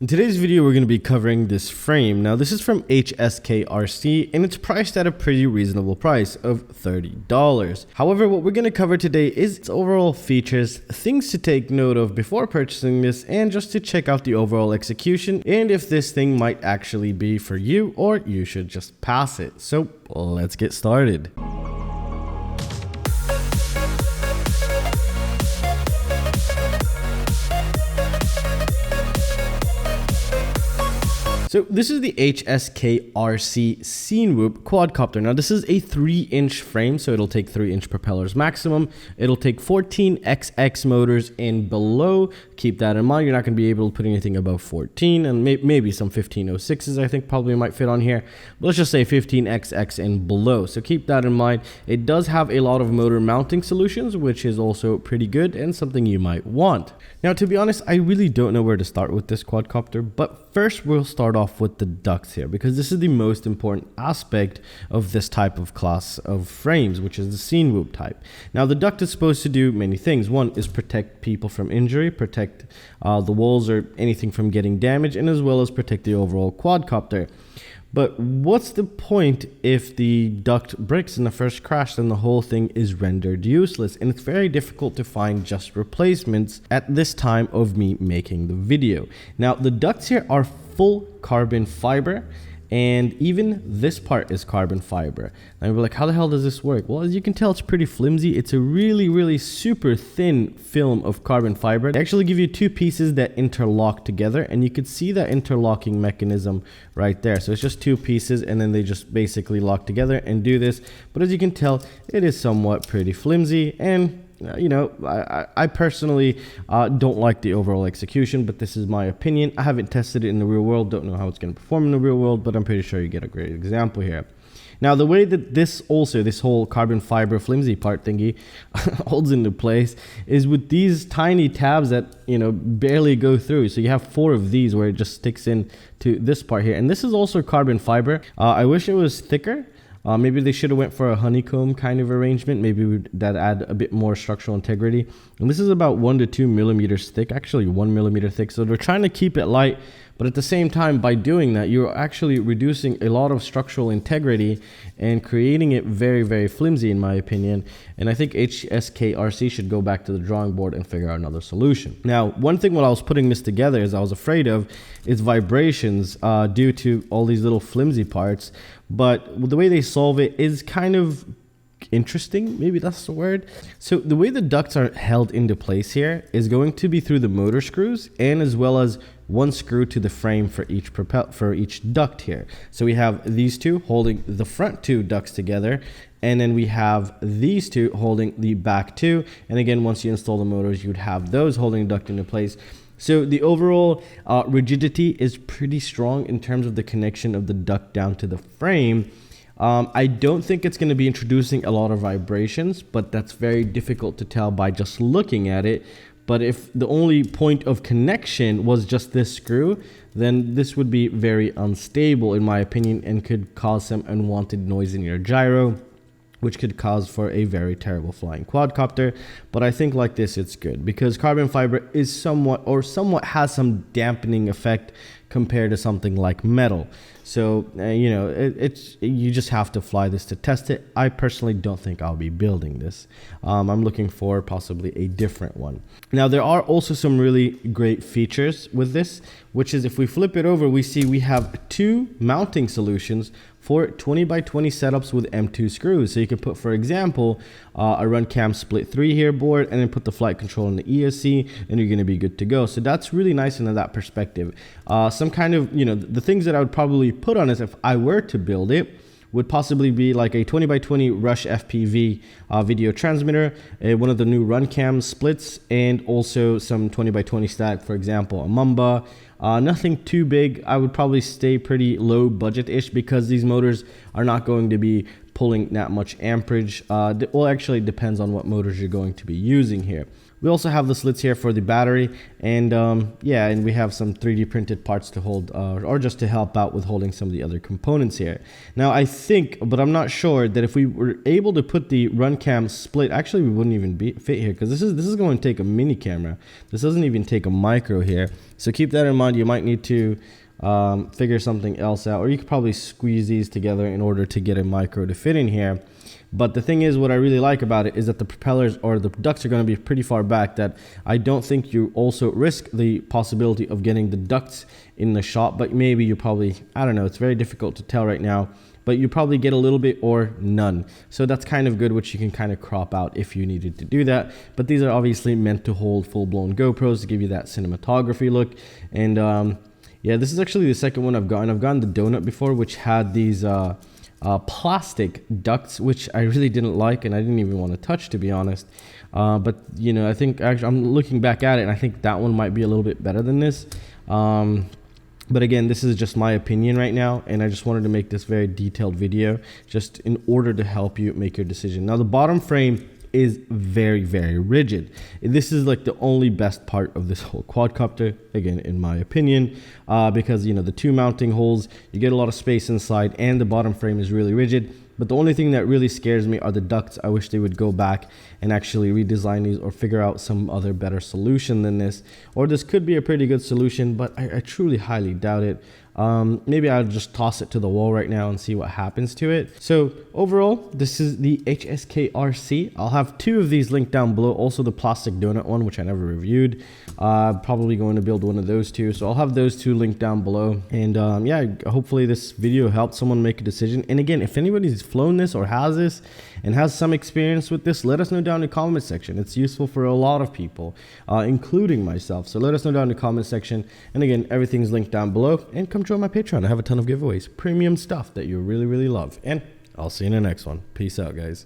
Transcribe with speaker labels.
Speaker 1: In today's video, we're going to be covering this frame. Now, this is from HSKRC, and it's priced at a pretty reasonable price of $30. However, what we're going to cover today is its overall features, things to take note of before purchasing this, and just to check out the overall execution, and if this thing might actually be for you, or you should just pass it. So, let's get started. So this is the HSKRC Cinewhoop quadcopter. Now this is a 3-inch frame, so it'll take 3-inch propellers maximum. It'll take 14XX motors and below. Keep that in mind. You're not going to be able to put anything above 14, and maybe some 1506s I think probably might fit on here. But let's just say 15XX and below. So keep that in mind. It does have a lot of motor mounting solutions, which is also pretty good and something you might want. Now, to be honest, I really don't know where to start with this quadcopter, but first we'll start off with the ducts here, because this is the most important aspect of this type of class of frames, which is the Cinewhoop type. Now, the duct is supposed to do many things. One is protect people from injury, protect the walls or anything from getting damaged, and as well as protect the overall quadcopter. But what's the point if the duct breaks in the first crash? Then the whole thing is rendered useless, and it's very difficult to find just replacements at this time of me making the video. Now, the ducts here are full carbon fiber, and even this part is carbon fiber. And we're like, how the hell does this work? Well, as you can tell, it's pretty flimsy. It's a really super thin film of carbon fiber. They actually give you two pieces that interlock together, and you could see that interlocking mechanism right there. So it's just two pieces, and then they just basically lock together and do this. But as you can tell, it is somewhat pretty flimsy, and you know, I personally don't like the overall execution, but this is my opinion. I haven't tested it in the real world, don't know how it's going to perform in the real world, but I'm pretty sure you get a great example here. Now, the way that this whole carbon fiber flimsy part thingy holds into place is with these tiny tabs that, you know, barely go through. So you have 4 of these where it just sticks in to this part here. And this is also carbon fiber. I wish it was thicker. Maybe they should have went for a honeycomb kind of arrangement. Maybe that add a bit more structural integrity. And this is about 1 to 2 millimeters thick, actually 1 millimeter thick. So they're trying to keep it light, but at the same time, by doing that, you're actually reducing a lot of structural integrity and creating it very flimsy, in my opinion. And I think HSKRC should go back to the drawing board and figure out another solution. Now, one thing while I was putting this together is I was afraid of is vibrations due to all these little flimsy parts. But the way they solve it is kind of interesting, maybe that's the word. So the way the ducts are held into place here is going to be through the motor screws, and as well as one screw to the frame for each duct here. So we have these two holding the front 2 ducts together, and then we have these 2 holding the back 2. And again, once you install the motors, you'd have those holding the duct into place. So the overall rigidity is pretty strong in terms of the connection of the duct down to the frame. I don't think it's going to be introducing a lot of vibrations, but that's very difficult to tell by just looking at it. But if the only point of connection was just this screw, then this would be very unstable, in my opinion, and could cause some unwanted noise in your gyro, which could cause for a very terrible flying quadcopter. But I think like this, it's good, because carbon fiber is somewhat has some dampening effect compared to something like metal. So, you know, you just have to fly this to test it. I personally don't think I'll be building this. I'm looking for possibly a different one. Now, there are also some really great features with this, which is if we flip it over, we see we have 2 mounting solutions for 20x20 setups with M2 screws. So you can put, for example, a run cam split 3 here board, and then put the flight control in the ESC, and you're going to be good to go. So that's really nice in that perspective. Some kind of, you know, the things that I would probably put on this if I were to build it would possibly be like a 20x20 Rush FPV video transmitter, one of the new run cam splits, and also some 20x20 static, for example, a Mamba. Nothing too big. I would probably stay pretty low budget-ish, because these motors are not going to be pulling that much amperage. Well, actually, it depends on what motors you're going to be using here. We also have the slits here for the battery, and yeah, and we have some 3D printed parts to hold or just to help out with holding some of the other components here. Now I think, but I'm not sure, that if we were able to put the run cam split, actually we wouldn't even fit here, because this is going to take a mini camera. This doesn't even take a micro here, so keep that in mind. You might need to figure something else out, or you could probably squeeze these together in order to get a micro to fit in here. But the thing is, what I really like about it is that the propellers or the ducts are going to be pretty far back, that I don't think you also risk the possibility of getting the ducts in the shot, but maybe you probably, I don't know, it's very difficult to tell right now, but you probably get a little bit or none. So that's kind of good, which you can kind of crop out if you needed to do that. But these are obviously meant to hold full-blown GoPros to give you that cinematography look. And yeah, this is actually the second one I've gotten. I've gotten the donut before, which had these plastic ducts, which I really didn't like and I didn't even want to touch, to be honest. But you know, I think actually I'm looking back at it and I think that one might be a little bit better than this. But again, this is just my opinion right now, and I just wanted to make this very detailed video just in order to help you make your decision. Now the bottom frame is very, very rigid. This is like the only best part of this whole quadcopter, again, in my opinion, because, you know, the two mounting holes, you get a lot of space inside, and the bottom frame is really rigid. But the only thing that really scares me are the ducts. I wish they would go back and actually redesign these or figure out some other better solution than this. Or this could be a pretty good solution, but I truly highly doubt it. Maybe I'll just toss it to the wall right now and see what happens to it. So overall, this is the HSKRC. I'll have two of these linked down below. Also the plastic donut one, which I never reviewed. Probably going to build one of those two. So I'll have those two linked down below. And yeah, hopefully this video helped someone make a decision. And again, if anybody's flown this or has this and has some experience with this, let us know down in the comment section. It's useful for a lot of people, including myself. So let us know down in the comment section. And again, everything's linked down below. And come join my Patreon. I have a ton of giveaways, premium stuff that you really, really love. And I'll see you in the next one. Peace out, guys.